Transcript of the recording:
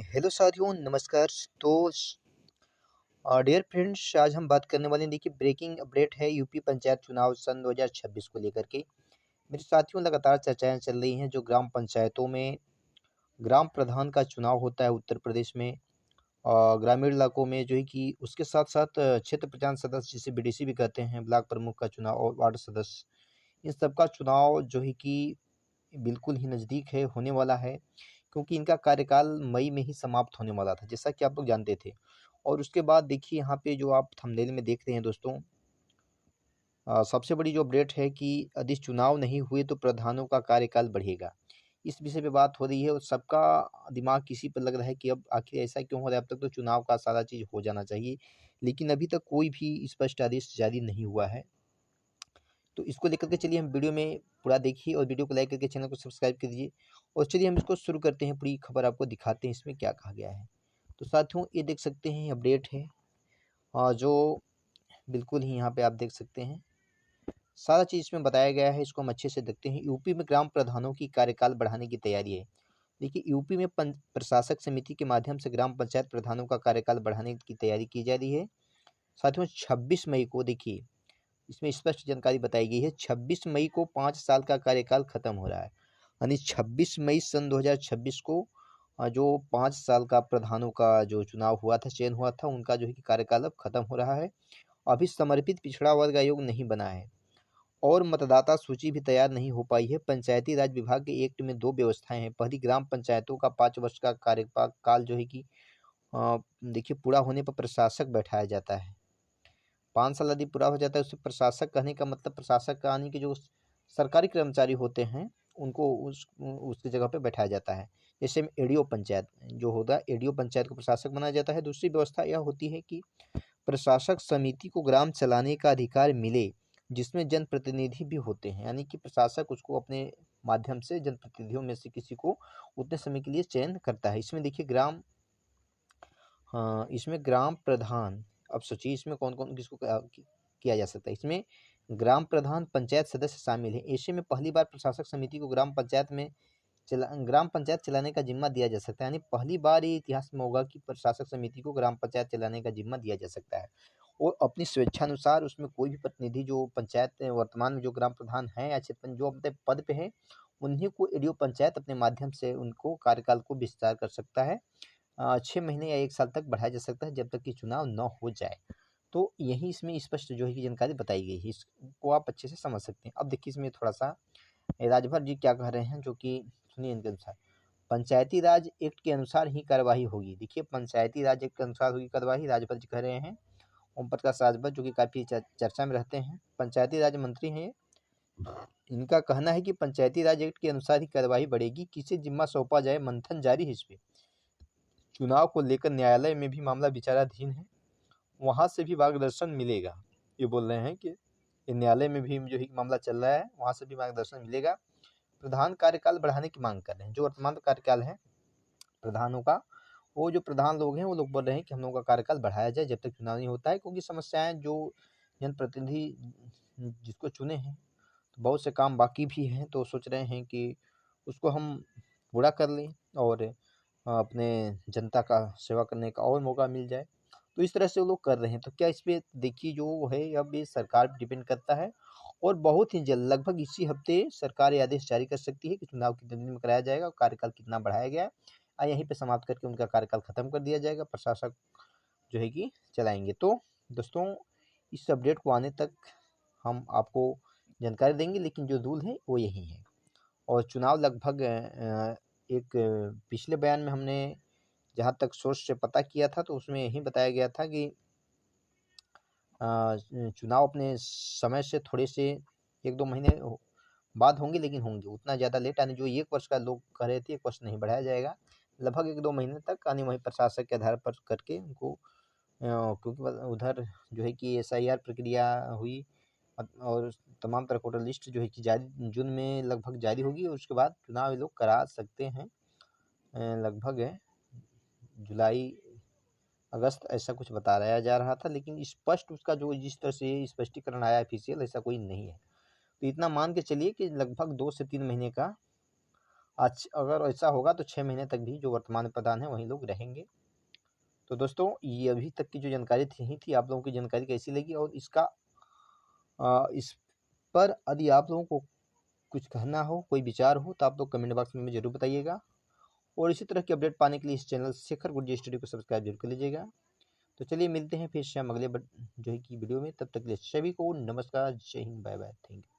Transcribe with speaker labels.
Speaker 1: Hello साथियों, नमस्कार। तो डियर फ्रेंड्स, आज हम बात करने वाले हैं। देखिए, ब्रेकिंग अपडेट है यूपी पंचायत चुनाव सन 2026 को लेकर के। मेरे साथियों, लगातार चर्चाएं चल रही हैं जो ग्राम पंचायतों में ग्राम प्रधान का चुनाव होता है उत्तर प्रदेश में। ग्रामीण इलाकों में जो है कि उसके साथ साथ क्षेत्र पंचायत सदस्य, जिसे बीडीसी भी कहते हैं, ब्लॉक प्रमुख का चुनाव और वार्ड सदस्य, इन सबका चुनाव जो है कि बिल्कुल ही नज़दीक है, होने वाला है। क्योंकि इनका कार्यकाल मई में ही समाप्त होने वाला था, जैसा कि आप लोग जानते थे। और उसके बाद देखिए, यहाँ पे जो आप थंबनेल में देख रहे हैं दोस्तों, सबसे बड़ी जो अपडेट है कि यदि चुनाव नहीं हुए तो प्रधानों का कार्यकाल बढ़ेगा। इस विषय पे बात हो रही है और सबका दिमाग किसी पर लग रहा है कि अब आखिर ऐसा क्यों हो रहा है। अब तक तो चुनाव का सारा चीज़ हो जाना चाहिए, लेकिन अभी तक कोई भी स्पष्ट आदेश जारी नहीं हुआ है। तो इसको लेकर के चलिए हम वीडियो में पूरा देखिए और वीडियो को लाइक करके चैनल को सब्सक्राइब कीजिए। और चलिए हम इसको शुरू करते हैं, पूरी खबर आपको दिखाते हैं इसमें क्या कहा गया है। तो साथियों, ये देख सकते हैं अपडेट है, जो बिल्कुल ही यहाँ पे आप देख सकते हैं, सारा चीज़ इसमें बताया गया है। इसको हम अच्छे से देखते हैं। यूपी में ग्राम प्रधानों की कार्यकाल बढ़ाने की तैयारी है। देखिए, यूपी में प्रशासक समिति के माध्यम से ग्राम पंचायत प्रधानों का कार्यकाल बढ़ाने की तैयारी की जा रही है। साथियों, 26 मई को देखिए, इसमें स्पष्ट जानकारी बताई गई है। 26 मई को 5 साल का कार्यकाल खत्म हो रहा है। यानी 26 मई सन 2026 को जो 5 साल का प्रधानों का जो चुनाव हुआ था, चयन हुआ था, उनका जो है कि कार्यकाल अब खत्म हो रहा है। अभी समर्पित पिछड़ा वर्ग आयोग नहीं बना है और मतदाता सूची भी तैयार नहीं हो पाई है। पंचायती राज विभाग के एक्ट में 2 व्यवस्थाएं हैं। पहली, ग्राम पंचायतों का 5 वर्ष का कार्यकाल जो है कि देखिए पूरा होने पर प्रशासक बैठाया जाता है। 5 साल यदि पूरा हो जाता है, उससे प्रशासक कहने का मतलब, प्रशासक का यानी कि जो सरकारी कर्मचारी होते हैं, उनको उसकी जगह पे बैठाया जाता है। जैसे एडीओ पंचायत जो होता है, एडीओ पंचायत को प्रशासक बनाया जाता है। दूसरी व्यवस्था यह होती है कि प्रशासक समिति को ग्राम चलाने का अधिकार मिले, जिसमें जनप्रतिनिधि भी होते हैं। यानी कि प्रशासक उसको अपने माध्यम से जनप्रतिनिधियों में से किसी को उतने समय के लिए चयन करता है। इसमें देखिए ग्राम, हाँ, इसमें ग्राम प्रधान, अब सोचिए इसमें कौन कौन किसको किया जा सकता है। इसमें ग्राम प्रधान, पंचायत सदस्य शामिल है। ऐसे में पहली बार प्रशासक समिति को ग्राम पंचायत चलाने का जिम्मा दिया जा सकता है। यानी पहली बार ये इतिहास में होगा कि प्रशासक समिति को ग्राम पंचायत चलाने का जिम्मा दिया जा सकता है। और अपनी स्वेच्छानुसार उसमें कोई भी प्रतिनिधि, जो पंचायत वर्तमान में जो ग्राम प्रधान है या क्षेत्र जो अपने पद पे है, उन्हीं को एडीओ पंचायत अपने माध्यम से उनको कार्यकाल को विस्तार कर सकता है। 6 महीने या 1 साल तक बढ़ाया जा सकता है, जब तक कि चुनाव न हो जाए। तो यही इसमें स्पष्ट जो है कि जानकारी बताई गई है, इसको आप अच्छे से समझ सकते हैं। अब देखिए इसमें थोड़ा सा राजभर जी क्या कह रहे हैं, जो कि सुनिए इनके अनुसार। पंचायती राज एक्ट के अनुसार ही कार्यवाही होगी। देखिए, पंचायती राज एक्ट के अनुसार होगी कार्यवाही, राजभर जी कह रहे हैं। ओम प्रकाश राजभर, जो कि काफी चर्चा में रहते हैं, पंचायती राज मंत्री हैं। इनका कहना है कि पंचायती राज एक्ट के अनुसार ही कार्यवाही बढ़ेगी। किसे जिम्मा सौंपा जाए, मंथन जारी है इस पे। चुनाव को लेकर न्यायालय में भी मामला विचाराधीन है, वहां से भी मार्गदर्शन मिलेगा। ये बोल रहे हैं कि न्यायालय में भी जो है मामला चल रहा है, वहां से भी मार्गदर्शन मिलेगा। प्रधान कार्यकाल बढ़ाने की मांग कर रहे हैं। जो वर्तमान कार्यकाल है प्रधानों का, वो जो प्रधान लोग हैं, वो लोग बोल रहे हैं कि हम लोगों का कार्यकाल बढ़ाया जाए जब तक चुनाव नहीं होता है। क्योंकि समस्याएं, जो जनप्रतिनिधि जिसको चुने हैं, तो बहुत से काम बाकी भी हैं, तो सोच रहे हैं कि उसको हम पूरा कर लें और अपने जनता का सेवा करने का और मौका मिल जाए। तो इस तरह से वो लोग कर रहे हैं। तो क्या इस पे देखिए जो है, अब ये सरकार पे डिपेंड करता है। और बहुत ही जल्द, लगभग इसी हफ्ते, सरकार ये आदेश जारी कर सकती है कि चुनाव कितने दिन में कराया जाएगा और कार्यकाल कितना बढ़ाया गया है। यहीं पे समाप्त करके उनका कार्यकाल खत्म कर दिया जाएगा, प्रशासक जो है कि चलाएंगे। तो दोस्तों, इस अपडेट को आने तक हम आपको जानकारी देंगे, लेकिन जो रूल है वो यही है। और चुनाव लगभग एक पिछले बयान में हमने जहाँ तक सोर्स से पता किया था, तो उसमें यही बताया गया था कि चुनाव अपने समय से थोड़े से 1-2 महीने बाद होंगे, लेकिन होंगे उतना ज़्यादा लेट। यानी जो 1 वर्ष का लोग कह रहे थे, 1 वर्ष नहीं बढ़ाया जाएगा, लगभग 1-2 महीने तक। यानी वही प्रशासक के आधार पर करके उनको, क्योंकि उधर जो है कि एसआईआर प्रक्रिया हुई और तमाम तरह वोटर लिस्ट जो है कि जारी जून में लगभग जारी होगी, और उसके बाद चुनाव ये लोग करा सकते हैं। लगभग जुलाई अगस्त ऐसा कुछ बताया जा रहा था, लेकिन स्पष्ट उसका जो जिस तरह से स्पष्टीकरण आया ऑफिशियल, ऐसा कोई नहीं है। तो इतना मान के चलिए कि लगभग 2 से 3 महीने का आज अगर ऐसा होगा तो 6 महीने तक भी जो वर्तमान प्रधान है वही लोग रहेंगे। तो दोस्तों ये अभी तक की जो जानकारी थी आप लोगों की जानकारी कैसी लगी, और इस पर यदि आप लोगों को कुछ कहना हो, कोई विचार हो, तो आप लोग कमेंट बॉक्स में जरूर बताइएगा। और इसी तरह की अपडेट पाने के लिए इस चैनल शेखर गुरुजी स्टूडियो को सब्सक्राइब जरूर कर लीजिएगा। तो चलिए मिलते हैं फिर से हम अगले जो है की वीडियो में। तब तक के लिए सभी को नमस्कार, जय Hind, bye bye, thank you.